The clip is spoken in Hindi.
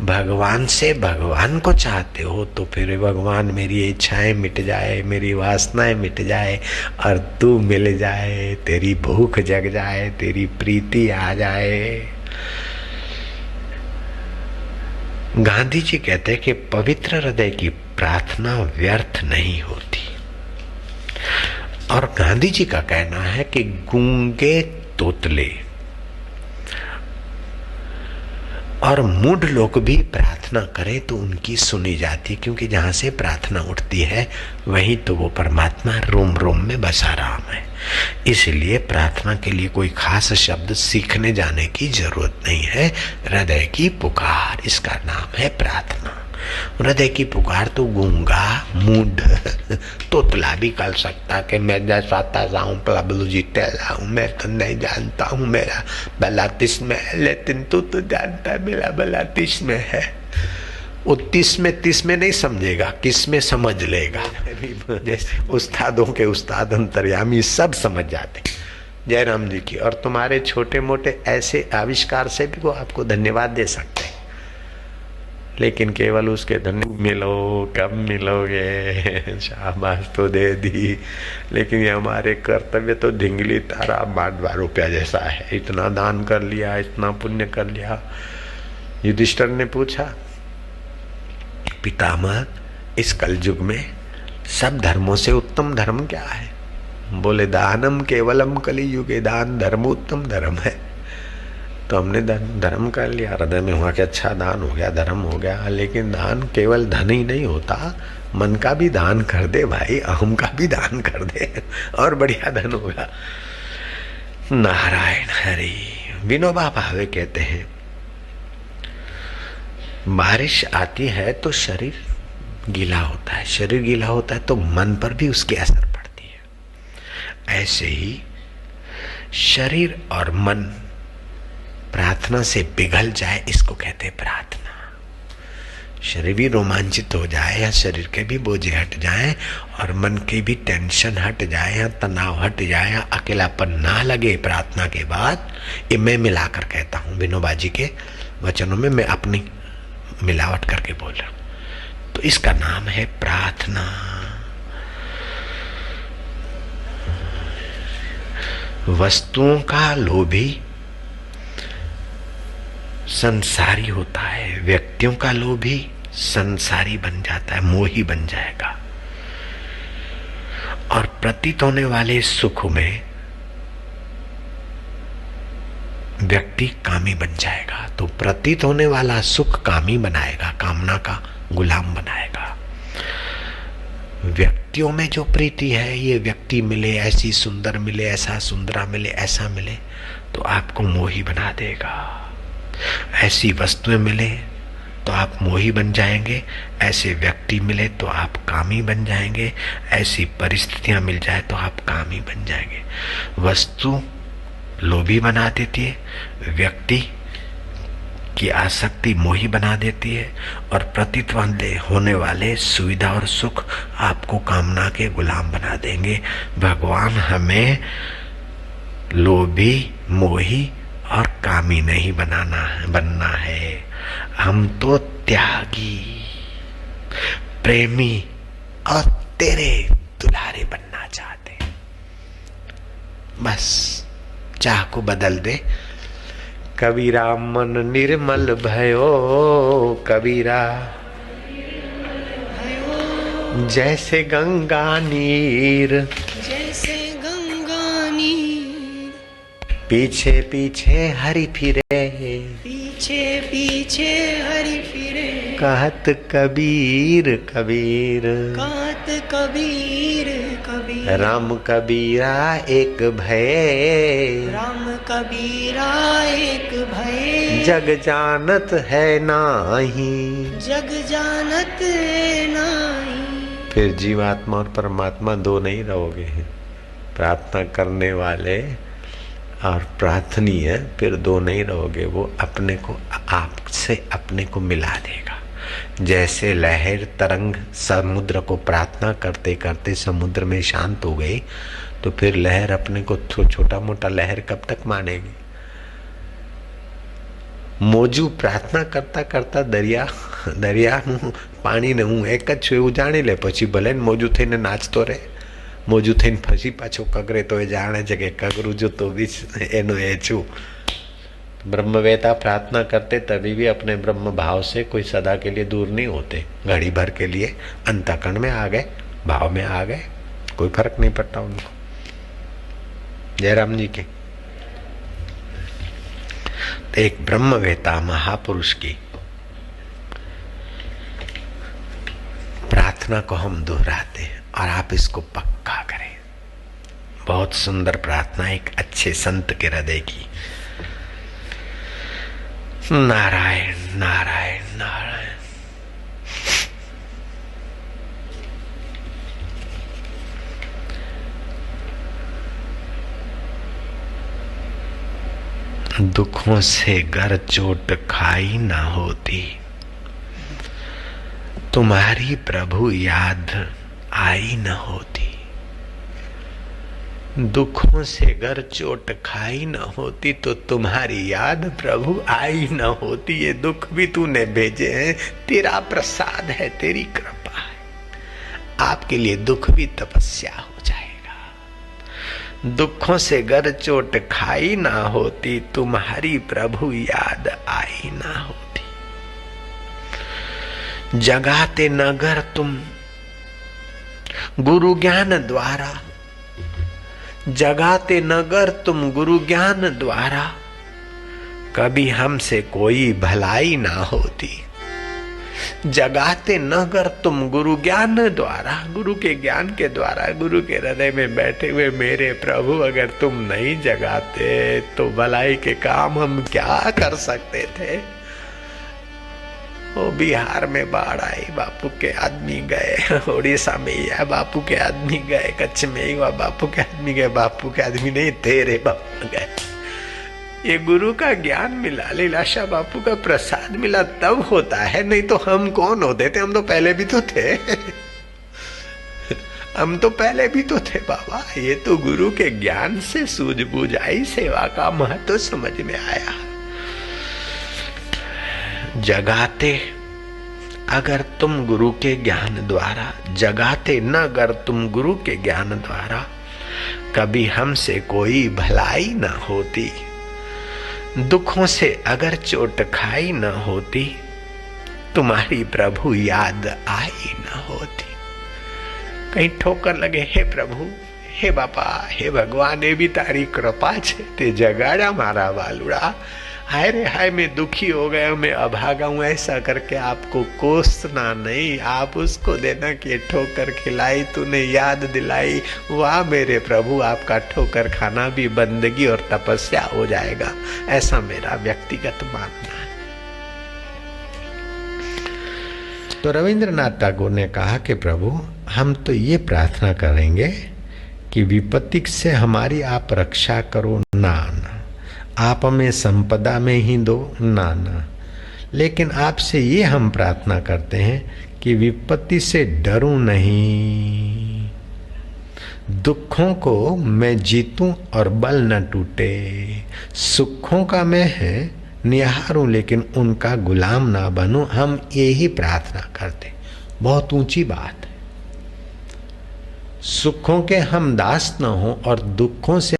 भगवान से भगवान को चाहते हो तो फिर भगवान मेरी इच्छाएं मिट जाए, मेरी वासनाएं मिट जाए और तू मिल जाए, तेरी भूख जग जाए, तेरी प्रीति आ जाए। गांधी जी कहते हैं कि पवित्र हृदय की प्रार्थना व्यर्थ नहीं होती। और गांधी जी का कहना है कि गूंगे तोतले और मूढ़ लोग भी प्रार्थना करें तो उनकी सुनी जाती, क्योंकि जहां से प्रार्थना उठती है वहीं तो वो परमात्मा रोम रोम में बसा राम है। इसलिए प्रार्थना के लिए कोई खास शब्द सीखने जाने की जरूरत नहीं है। हृदय की पुकार, इसका नाम है प्रार्थना। हृदय की पुकार तो गूंगा मूढ़ तोतला भी कर सकता कि मैं जैसा हूँ प्रभु जी टेला हूँ, मैं तो नहीं जानता हूँ मेरा भला तिस्म है, लेकिन तू तो जानता है मेरा भला तिस्म है। वो तीस में नहीं समझेगा, किस में समझ लेगा। जैसे उस्तादों के उस्ताद अंतर्यामी सब समझ जाते जयराम जी की। और तुम्हारे छोटे मोटे ऐसे आविष्कार से भी वो आपको धन्यवाद दे सकते हैं, लेकिन केवल उसके धन्य मिलो कब मिलोगे, शाबाश तो दे दी, लेकिन ये हमारे कर्तव्य तो ढिंगली तारा बांटवा रुपया जैसा है। इतना दान कर लिया, इतना पुण्य कर लिया। युधिष्ठिर ने पूछा, पितामह इस कलयुग में सब धर्मों से उत्तम धर्म क्या है? बोले, दानम केवलम कली युगे, दान धर्म उत्तम धर्म है। तो हमने धर्म कर लिया, हृदय में हुआ कि अच्छा दान हो गया, धर्म हो गया। लेकिन दान केवल धन ही नहीं होता, मन का भी दान कर दे भाई, अहम का भी दान कर दे और बढ़िया धन होगा। नारायण हरि। विनोबा भावे कहते हैं, बारिश आती है तो शरीर गीला होता है, शरीर गीला होता है तो मन पर भी उसकी असर पड़ती है। ऐसे ही शरीर और मन प्रार्थना से पिघल जाए, इसको कहते हैं प्रार्थना। शरीर भी रोमांचित हो जाए या शरीर के भी बोझे हट जाए और मन की भी टेंशन हट जाए या तनाव हट जाए या अकेलापन ना लगे प्रार्थना के बाद। ये मैं मिलाकर कहता हूँ, विनोबा जी के वचनों में मैं अपनी मिलावट करके बोल रहा हूं। तो इसका नाम है प्रार्थना। वस्तुओं का लोभी संसारी होता है, व्यक्तियों का लोभी संसारी बन जाता है, मोही बन जाएगा। और प्रतीत होने वाले सुख में व्यक्ति कामी बन जाएगा। तो प्रतीत होने वाला सुख कामी बनाएगा, कामना का गुलाम बनाएगा। व्यक्तियों में जो प्रीति है, ये व्यक्ति मिले, ऐसी सुंदर मिले, ऐसा सुंदरा मिले, ऐसा मिले, तो आपको मोही बना देगा। ऐसी वस्तुएं मिले तो आप मोही बन जाएंगे, ऐसे व्यक्ति मिले तो आप कामी बन जाएंगे, ऐसी परिस्थितियां मिल जाए तो आप कामी बन जाएंगे। वस्तु लोभी बना देती है, व्यक्ति की आसक्ति मोही बना देती है, और प्रतीत होने वाले सुविधा और सुख आपको कामना के गुलाम बना देंगे। भगवान हमें लोभी, मोही और कामी नहीं बनना है। हम तो त्यागी, प्रेमी और तेरे दुलारे बनना चाहते। बस चाह को बदल दे। कबीरा मन निर्मल भयो, कबीरा जैसे गंगा नीर, जैसे गंगा नीर, पीछे पीछे हरि फिरे, पीछे पीछे हरि फिरे, कहत कबीर कबीर, कहत कबीर कबीर, राम कबीरा एक भय, राम कबीरा एक भय, जग जानत है नाही, जग जानत नाही। फिर जीवात्मा और परमात्मा दो नहीं रहोगे। प्रार्थना करने वाले और प्रार्थनीय फिर दो नहीं रहोगे। वो अपने को आपसे अपने को मिला देगा। जैसे लहर तरंग समुद्र को प्रार्थना करते करते समुद्र में शांत हो गई, तो फिर लहर अपने को छोटा मोटा लहर कब तक मानेगी। મોજું પ્રાર્થના કરતા કરતા દરિયાનું પાણીને હું એક જ છું એવું જાણી લે, પછી ભલે ને મોજું થઈને નાચતો રહે, મોજું થઈને પછી પાછો કગરે તો એ જાણે છે કે કગરું જો તો भी એનો એ છું। ब्रह्मवेता प्रार्थना करते तभी भी अपने ब्रह्म भाव से कोई सदा के लिए दूर नहीं होते, घड़ी भर के लिए अंतःकरण में आ गए, भाव में आ गए, कोई फर्क नहीं पड़ता उनको। जयराम जी के एक ब्रह्मवेता महापुरुष की प्रार्थना को हम दोहराते हैं और आप इसको पक्का करें। बहुत सुंदर प्रार्थना एक अच्छे संत के हृदय की। नारायण नारायण नारायण। दुखों से गर चोट खाई ना होती, तुम्हारी प्रभु याद आई न होती। दुखों से गर चोट खाई न होती तो तुम्हारी याद प्रभु आई न होती। ये दुख भी तूने भेजे हैं, तेरा प्रसाद है, तेरी कृपा है। आपके लिए दुख भी तपस्या हो जाएगा। दुखों से गर चोट खाई ना होती, तुम्हारी प्रभु याद आई ना होती। जगाते नगर तुम गुरु ज्ञान द्वारा, जगाते नगर तुम गुरु ज्ञान द्वारा, कभी हमसे कोई भलाई ना होती। जगाते नगर तुम गुरु ज्ञान द्वारा, गुरु के ज्ञान के द्वारा, गुरु के हृदय में बैठे हुए मेरे प्रभु अगर तुम नहीं जगाते तो भलाई के काम हम क्या कर सकते थे। वो बिहार में बाढ़ आई, बापू के आदमी गए, उड़ीसा में यह बापू के आदमी गए, कच्छ में ही हुआ बापू के आदमी गए, बापू के आदमी नहीं तेरे बापू गए। ये गुरु का ज्ञान मिला, लीलाशाह बापू का प्रसाद मिला तब होता है, नहीं तो हम कौन होते थे। हम तो पहले भी तो थे हम तो पहले भी तो थे बाबा। ये तो गुरु के ज्ञान से सूझबूझ आई, सेवा का महत्व समझ में आया। जगाते अगर तुम गुरु के ज्ञान द्वारा, जगाते न अगर तुम गुरु के ज्ञान द्वारा, कभी हमसे कोई भलाई न होती। दुखों से अगर चोट खाई न होती, तुम्हारी प्रभु याद आई न होती। कहीं ठोकर लगे, हे प्रभु, हे बापा, हे भगवान, ये भी तारी कृपा छे, ते जगाड़ा मारा वालुड़ा। हाय रे हाय, मैं दुखी हो गया, मैं अभागा हूं, ऐसा करके आपको कोसना नहीं। आप उसको देना कि ठोकर खिलाई, तूने याद दिलाई। वाह मेरे प्रभु, आपका ठोकर खाना भी बंदगी और तपस्या हो जाएगा, ऐसा मेरा व्यक्तिगत मानना है। तो रविंद्रनाथ टैगोर ने कहा कि प्रभु हम तो ये प्रार्थना करेंगे कि विपत्ति से हमारी आप रक्षा करो, ना आप हमें संपदा में ही दो, ना। लेकिन आपसे ये हम प्रार्थना करते हैं कि विपत्ति से डरूं नहीं, दुखों को मैं जीतूं और बल न टूटे। सुखों का मैं है निहारूं लेकिन उनका गुलाम ना बनूं। हम यही प्रार्थना करते, बहुत ऊंची बात है। सुखों के हम दास न हो और दुखों से